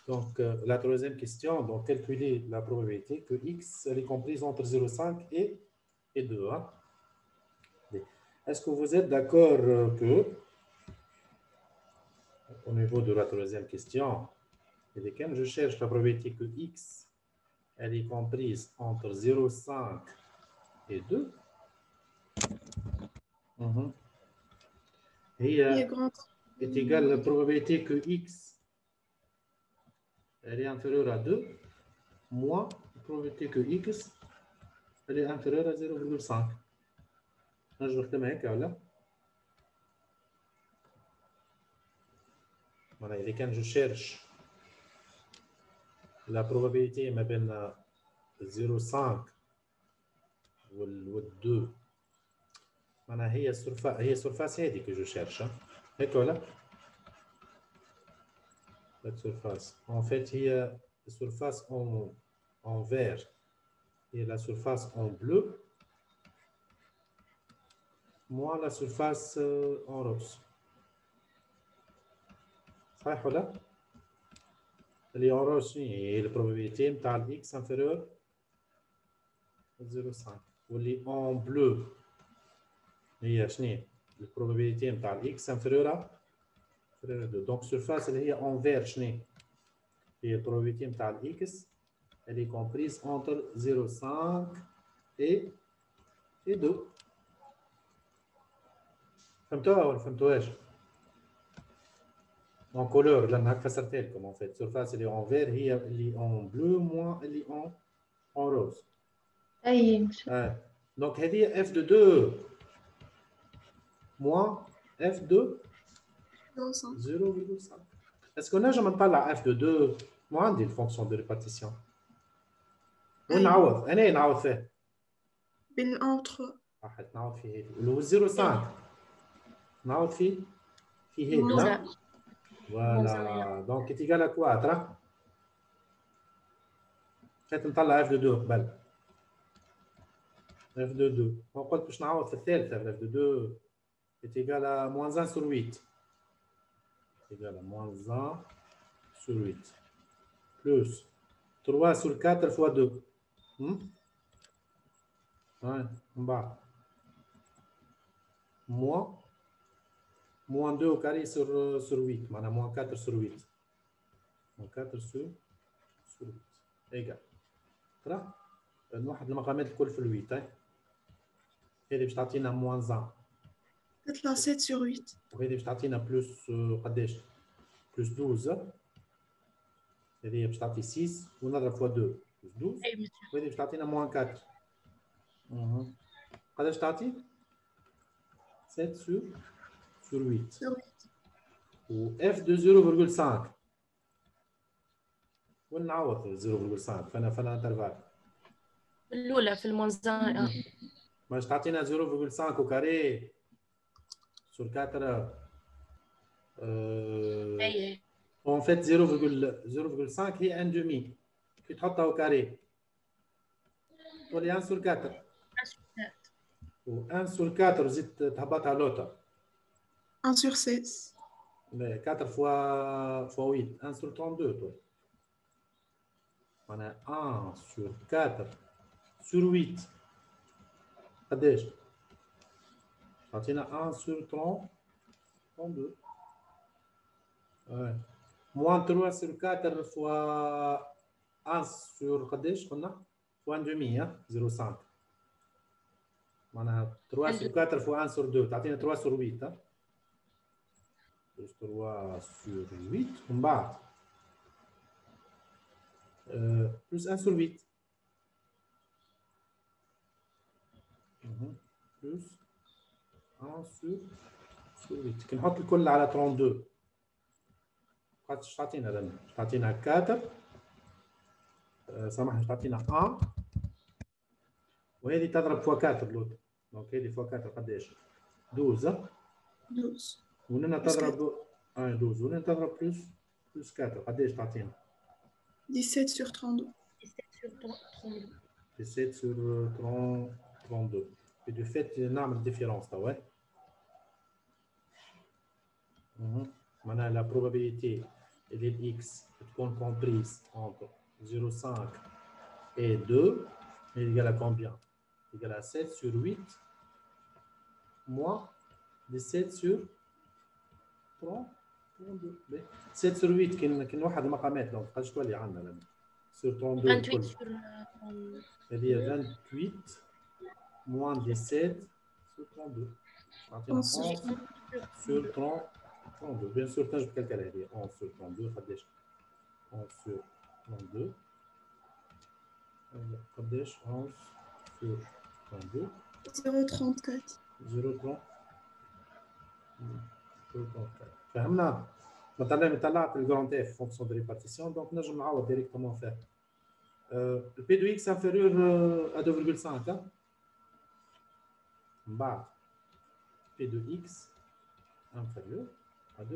Donc, la troisième question, donc calculer la probabilité que x elle est comprise entre 0,5 et 2. Hein? Est-ce que vous êtes d'accord que, au niveau de la troisième question, je cherche la probabilité que x elle est comprise entre 0,5 et 2. Et est égale à la probabilité que x elle est inférieure à 2 moins la probabilité que x elle est inférieure à 0,5. Je vais faire هيك ولا؟ Voilà, et quand je cherche la probabilité ما بين 0,5 وال 2 معناها هي السرفاس هذه que je cherche هيك ولا؟ La surface. En fait, il y a la surface en vert et la surface en bleu, moins la surface en rose. صحيح ولا؟ اللي en rose هي probabilité نتاع x inférieur à 0,5 واللي en bleu هي شنو la probabilité نتاع x inférieur à 2. Donc surface اللي هي en vert شنو هي la probabilité نتاع x elle est comprise entre 0,5 et 2. فهمتوها ولا فهمتوهاش؟ En couleur, là, je فسرت لكم en fait. Surface elle est en vert, هي اللي en bleu moins elle est en rose. أي Donc هذه f de 2 moins f de 0,5. Est-ce qu'on a jamais نطلع f de 2 ما عندي الفونكسيون de répartition. وين نعوض؟ أنا نعوض فيه. بين entre. نعوض فيه هذه اللي هو 0,5. نعوض فيه هذه لا. Voilà. Donc est égal à quoi ترى؟ خلينا نطلع f de 2 قبل. f de 2. On قلت باش نعوض في الثالثة f de 2 est égal à moins 1 sur 8. Égal à moins 1 sur 8. Plus 3 sur 4 fois 2. Ouais, en bas. Moins 2 au carré sur 8. Maintenant, moins 4 sur 8. Moins 4 sur 8. Égal. ترى نوحد المقامات الكل في ال 8. هذه باش تعطينا moins 1. تطلع 7 sur 8. وهذه باش تعطينا بلس قداش؟ بلس 12. هذه باش تعطي 6 ونضرب فوا 2 بلس 12. وهذه باش تعطينا موان 4. قداش تعطي؟ 7 sur 8. و f de 0,5 وين نعوض 0,5 فانا انترفال الأولى في الموزان باش تعطينا 0,5 au carré sur 4. En fait 0,5 هي 1 demi كي تحطها au carré تولي 1 sur 4 و 1 sur 4 زدت تهبطها لوطا 1 sur 16. 4 fois 8 1 sur 32 تولي معناها 1 sur 4 sur 8 قداش؟ تعطينا 1 sur 32. Ouais. Moins 3 sur 4 fois 1 sur قداش قلنا؟ fois 1 demi 0,5. معناها 3 sur 4 fois 1 sur 2 تعطينا 3 sur 8. plus 3 sur 8 ومن بعد plus 1 sur 8. plus 1 sur 8 كي نحط الكل على 32 ايش تعطينا لنا؟ تعطينا 4 سامحني تعطينا 1 وهذه تضرب فوا 4 لوط دونك هذه فوا 4 قداش؟ 12 وننا تضرب 12 وننا تضرب بلس 4 قداش تعطينا؟ 17 sur 32. 17 sur 32. Et du fait نعمل différence معناها la probabilité اللي الاكس تكون comprise entre 0,5 et 2 est égal à combien? Égal à 7 sur 8 moins 17 sur 32. 7 sur 8 كاين واحد المقامات دونك قداش تولي عندنا sur 32 28 sur هذه 28 moins 17 sur 32 عطينا 11 sur 32 bien sûr تنجم تكالكلها هذه 11 sur 32 قداش 11 sur 32 قداش 11 sur 32 0,34 0,34 فهمنا مثلا طلعت الجراند اف فونكسيون دو ريبارتيسيون دونك نجم نعوض ديريكتومون فيها البي دو اكس انفيريور ا 2,5 من بعد بي دو اكس انفيريور ا 2,5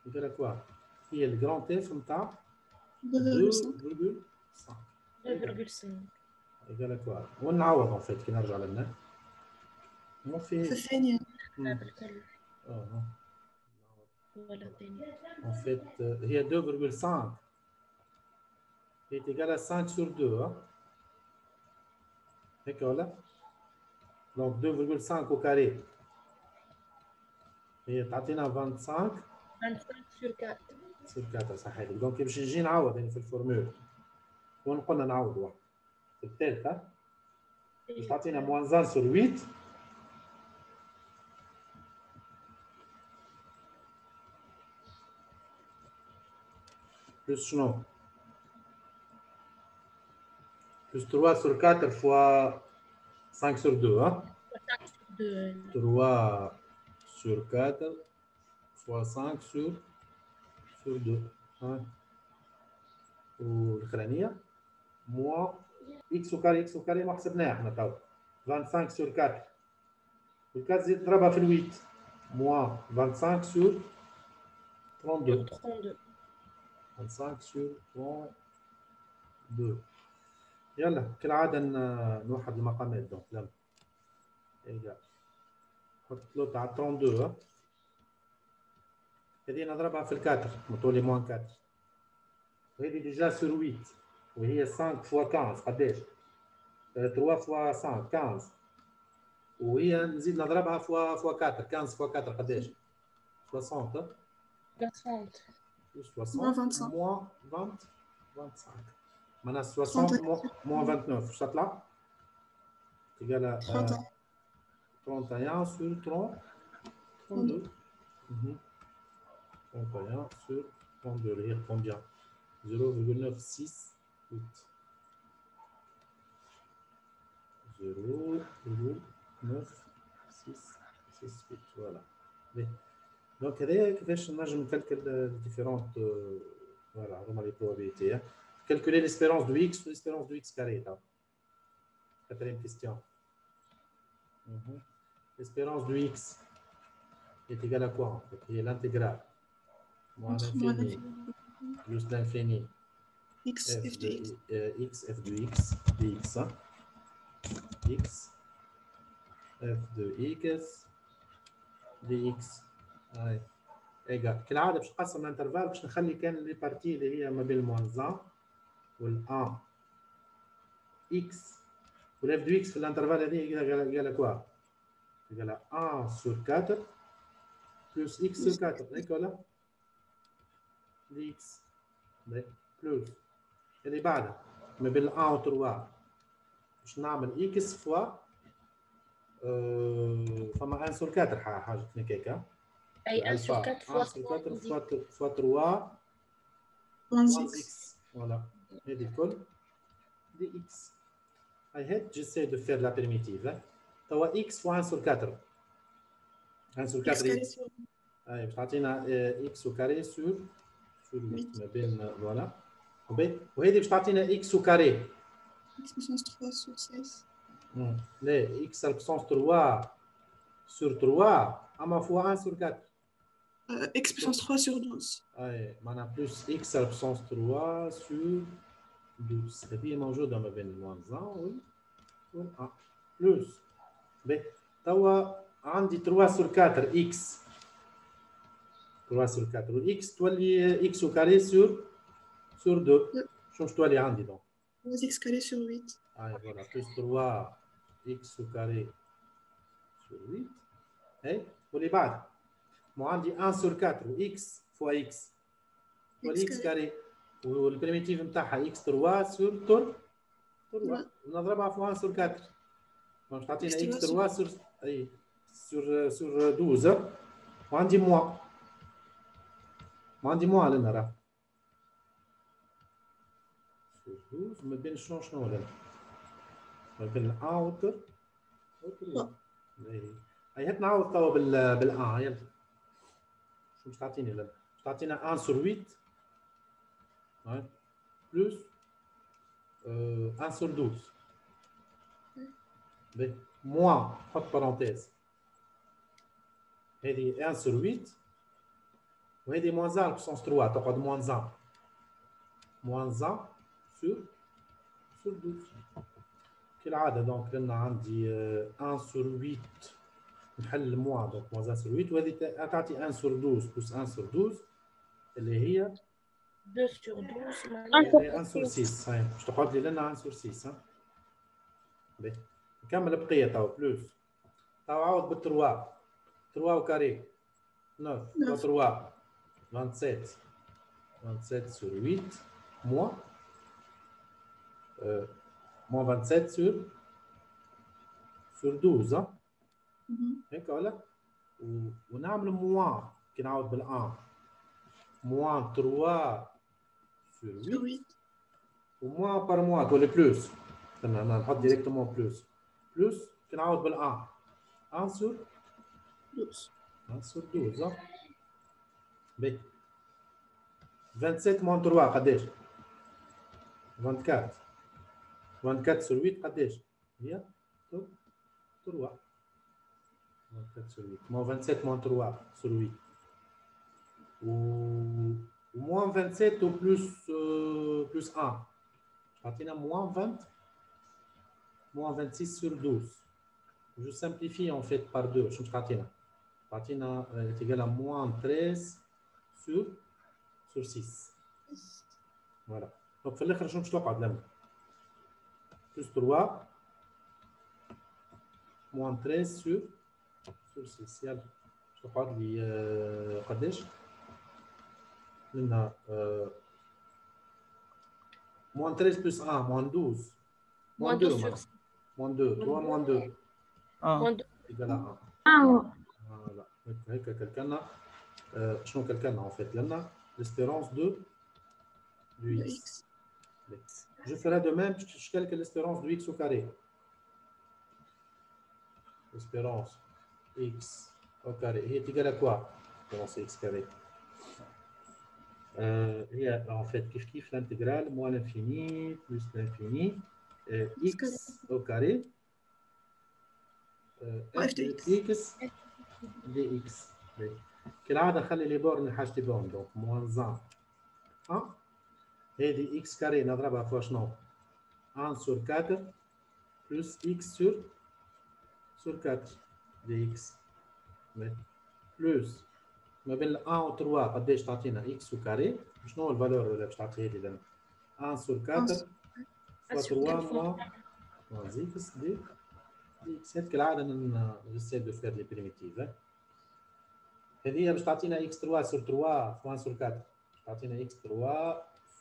يبقى كوا هي الجراند اف نتاع 2,5 2,5 يبقى كوا ونعوض ان فيت كي نرجع لنا في الثانية ولا الثانية En fait, il y a 2,5 est égal à 5 sur 2. Hein? D'accord là? Donc 2,5 au carré. Et تعطينا 25 sur 4 sur 4 صحيح. Donc باش نجي نعوض يعني في الفورمول. وين قلنا نعوض واحد. في الثالثة باش تعطينا moins 1 sur 8. Plus شنو؟ Plus 3 sur 4 fois 5 sur 2. Hein? 3 sur 4 fois 5 sur 2. Hein? والأخرانية moins x au carré ما حسبناها احنا تو 25 sur 4 والكات زيد نضربها في ال 8 moins 25 sur 32 25 sur 32 يلا كالعادة نوحد المقامات دونك لم ايجا نحط لوط على 32 هذه نضربها في الكاتر مطولي موان 4 وهذه ديجا سور 8 وهي 5 فوا 15 قداش 3 فوا 5 15 وهي نزيد نضربها فوا 4 15 فوا 4 قداش 60 60 موان 20 25 معناها 60 موان 29 واش تطلع؟ تيجال 31 sur 32 31 sur 32 اللي هي combien 0,968 0,968 فوالا دونك هذايا كيفاش نجم نكالكل ديفيرونت فوالا هما لي بروبابيليتي calculer l'espérance de x ou l'espérance de x carré là. Quatrième question. L'espérance de x est égale à quoi en fait? C'est l'intégrale moins l'infini plus l'infini x f de x. X f de x dx hein? X f de x dx égale كالعادة باش نقسم الانترفال باش نخلي كان لي بارتي اللي هي ما بين الموان 1 وال 1 x والاف دو x في الانترفال هذه égale à quoi? égale à 1 sur 4 plus x sur 4 هيك ولا؟ dx plus اللي بعدها ما بين 1 و 3 باش نعمل x فوا فما 1 sur 4 حاجة هكاك أي 1 sur 4 1 sur 4 fois 3 moins x voilà هذه الكل dx I had j'essaie de faire la primitive توا x fois 1 sur 4 1 sur 4 x باش تعطينا x au carré sur 8 ما بين فوالا وهذه باش تعطينا x au carré x puissance 3 sur 16 لا x à la puissance 3 sur 3 اما fois 1 sur 4 x puissance 3 sur 12 معناها plus x à la puissance 3 sur 12 هذه موجودة ما بين الموان 1 وال 1 بلس توا عندي 3 sur 4 x 3 sur 4 والإكس تولي إكس au carré sur 2 شنو تولي عندي donc 3x carré sur 8. Ah, voilà, plus 3x au carré sur 8. Et pour les بعد moi on dit 1 sur 4 ou x fois x ou x carré ou le primitif نتاعها x3 sur 3 ونضربها في 1 sur 4 donc تعطينا x3 sur اي sur 12 وعندي وعندي لنا راه sur 12 ما بين شنو لنا ما بين 1 و 3 هاي هات نعوض توا بالان يلا شو باش تعطيني لنا؟ باش تعطينا 1 sur 8 plus 1 sur 12 moins حط parenthèse هذه 1 sur 8 وهذه moins 1 puissance 3 تقعد moins 1 sur 12 كالعادة دونك لنا عندي 1 sur 8 نحل موان دونك moins 1 sur 8 وهذه تعطي 1 sur 12 plus 1 sur 12 اللي هي 2 sur 12 1 sur 6 هاي باش تقعد لي لنا 1 sur 6 باهي نكمل بقية توا بلوس توا عوض بال 3 au carré 9 fois 3 27 sur 8 moins moins 27 sur 12 هيك ولا ونعمل موان كي نعاود بالان موان 3 sur 8 وموان بار موان تولي بلوس نحط ديريكتومون بلوس كي نعاود بالان 1 sur 12 باهي 27 moins 3 قداش 24 sur 8 قداش هي 3 24 sur 8 moins 27 moins 3 sur 8 ou moins 27 ou plus 1 عطينا moins 26 sur 12 je simplifie en fait par 2 شنو تعطينا est égal à moins 13 sur 6 voilà donc في الاخر شنو باش تقعد لنا plus 3 moins 13 sur 6 يلا باش تقعد لي قداش لنا moins 13 plus 1 moins 12 moins 2 sur moins 2 3 moins 2 égal à 1 voilà هيك كلكلنا شنو كلكلنا en fait لنا l'espérance de x. Je ferai de même, je calcule l'espérance de x au carré. L'espérance x au carré est égale à quoi? L'espérance x carré. En fait, kiff l'intégrale moins l'infini plus l'infini x au carré f de x dx. كالعادة نخلي لي بورن حاجتين donc moins 1 هذه x carré نضربها في شنو 1 sur 4 plus x sur 4 dx plus ما بين 1 و 3 قداش تعطينا x au carré شنو هو الفالور اللي باش تعطيها لي لنا 1 sur 4 fois 3 moins x dx هذه كالعادة نسيي دو فير لي بريميتيف هذه باش تعطينا x3 sur 3 1 sur 4 تعطينا x3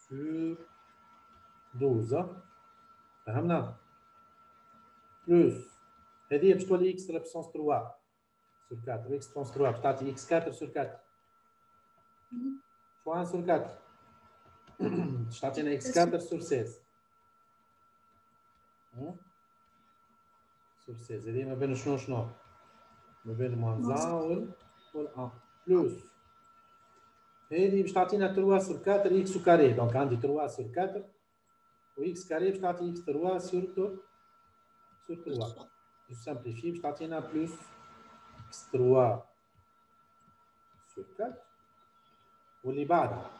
sur 12 فهمنا بلوس هذه باش تولي x على puissance 3 sur 4 x puissance 3 باش تعطي x4 sur 4 1 sur 4 باش تعطينا x4 sur 16 sur 16 هذه ما بين شنو ما بين moins 1 وال 1 بلوس هذه باش تعطينا 3 sur 4 x au carré donc عندي 3 sur 4 و x carré باش تعطي x3 sur 3 je simplifie باش تعطينا plus x3 sur 4 واللي بعدها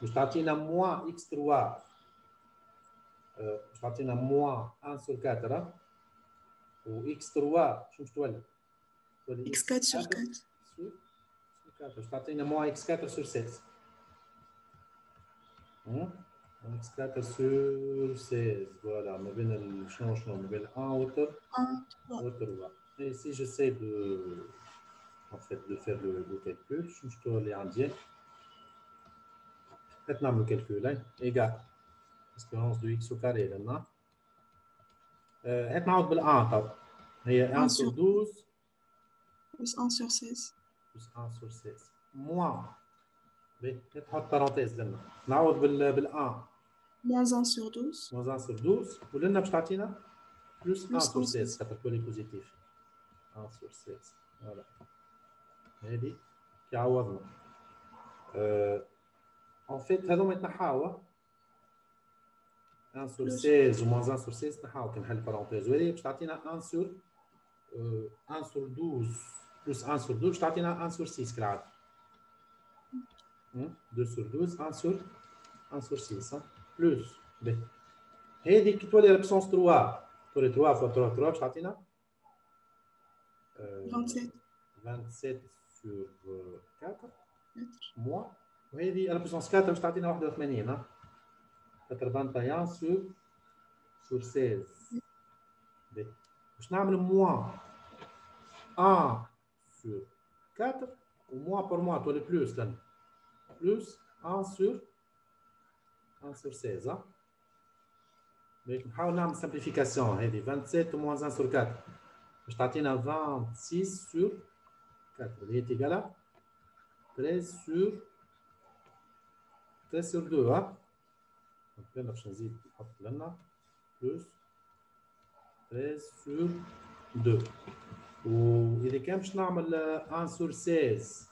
باش تعطينا moins x3 باش تعطينا moins 1 sur 4 و x3 شنو باش تولي؟ x4 sur 4 sur 4 4 باش تعطينا موان اكس 4 سور 16 اكس 4 سور 16 فوالا ما بين شنو ما بين 1 وتر 1, 3. وتر 1 et si j'essaie de en fait de faire le calcul شنو نشتغل اللي عندي هات نعملو كالكول ايغال espérance de x au carré لنا هات نعوض بال1 طب هي 1 sur 12 Plus 1 sur 16. plus 1 sur 16 moins نحط parenthèse لنا نعوض بال1 Moins 1 sur 12. moins 1 sur 12 ولنا باش تعطينا plus 1 Plus sur 1 16 خاطر كل بوزيتيف 1 sur 16 فوالا هذه كي عوضنا en fait هذوما يتنحاو 1 sur 16 و moins 1 sur 16 تنحاو كي نحل parenthèse وهذه باش تعطينا 1 sur 1 sur 12 plus 1 sur 12 باش تعطينا 1 sur 6 كالعادة 2 sur 12 1 sur 1 sur 6 plus هذه كي تولي ريبسونس 3 تولي 3 fois 3 3 باش تعطينا 27. 27 sur 4 moins وهذه ريبسونس 4 باش تعطينا 81 81 sur 16 باش نعمل موان 1 sur 4 و موان بور موان تولي بلوس لنا بلوس 1 sur 16 باش نحاول نعمل سامبليفيكاسيون هذه 27 موان 1 sur 4 باش تعطينا 26 sur 4 اللي هي تيغالا 13 sur 2 لنا باش نزيد نحط لنا بلوس 13 sur 2 واذا كان باش نعمل 1 sur 16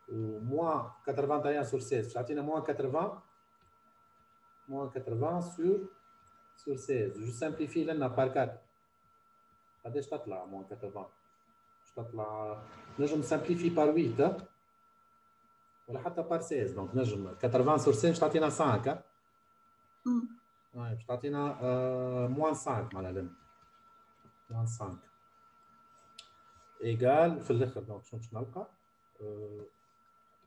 و موان 81 sur 16 باش تعطينا موان 80 sur 16 جو سامبليفي لنا بار 4 قداش تطلع موان 80 باش تطلع نجم سامبليفي بار 8 ولا حتى بار 16 دونك نجم 80 sur 16 باش تعطينا 5 باش تعطينا موان 5 معناها لنا موان 5 ايغال في الاخر دونك شنو باش نلقى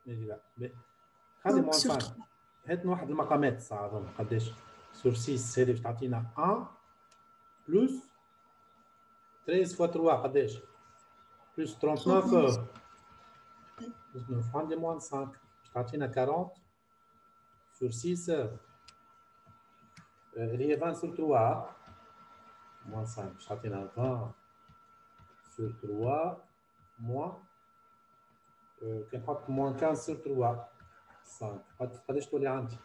ايغال خلي موان 5 هات واحد المقامات الساعه اظن قداش سور 6 هذه باش تعطينا 1 بلوس 13 fois 3 قداش بلوس 39 بلوس 9 عندي موان 5 باش تعطينا 40 سور 6 اللي هي 20 sur 3 موان 5 باش تعطينا 20 sur 3 موان كي نحط موان 15 sur 3 5 قداش تولي عندي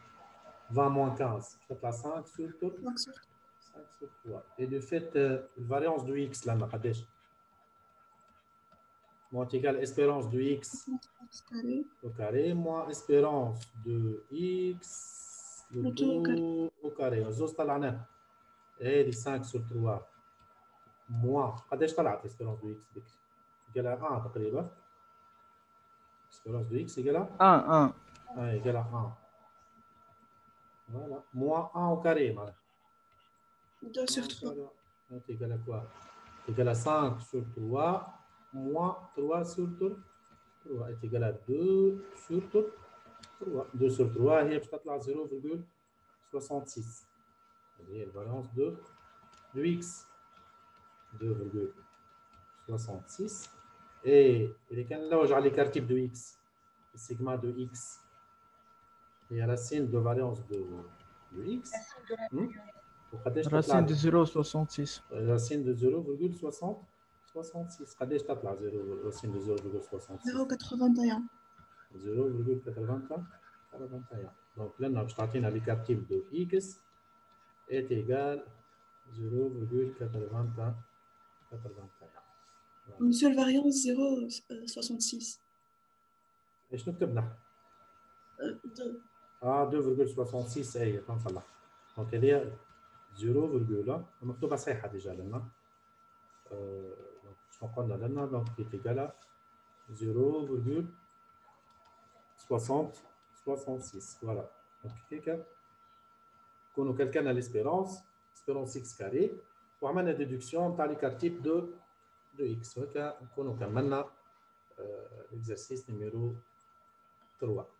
20 moins 15 باش تطلع 5 sur 3 et de fait le variance de x لنا قداش moins égale espérance de x au carré moins espérance de x le 2 au carré زوز طلعناها هذه 5 sur 3 moins قداش طلعت espérance de x بكري égale à 1 تقريبا espérance de x égale à 1 égale à 1 voilà moins 1 au carré voilà. 2 sur 3. C'est égal à quoi? C'est égal à 5 sur 3 moins 3 sur 3 est égal à 2 sur 3. 2 sur 3 هي باش تطلع 0,66 هذه هي الفالونس de x 2,66 et إذا كان نلوج على l'écart-type de x le sigma de x هي racine de variance de x racine de 0,66 racine de 0,66 قداش تطلع racine de 0,66 0,81 donc لنا باش تعطينا l'écart type de x est égal 0,81 Une seule variance 0,66. ايش نكتب 2. 2,66 اي تنصلح دونك هذه 0, مكتوبة صحيحة ديجا لنا شنو قلنا لنا دونك هي تيغالا 0,66 فوالا دونك هكا نكونو كالكانا ليسبيرونس اكس كاري وعملنا ديدكسيون تاع ليكار تيب دو اكس هكا نكونو كملنا l'exercice numéro 3.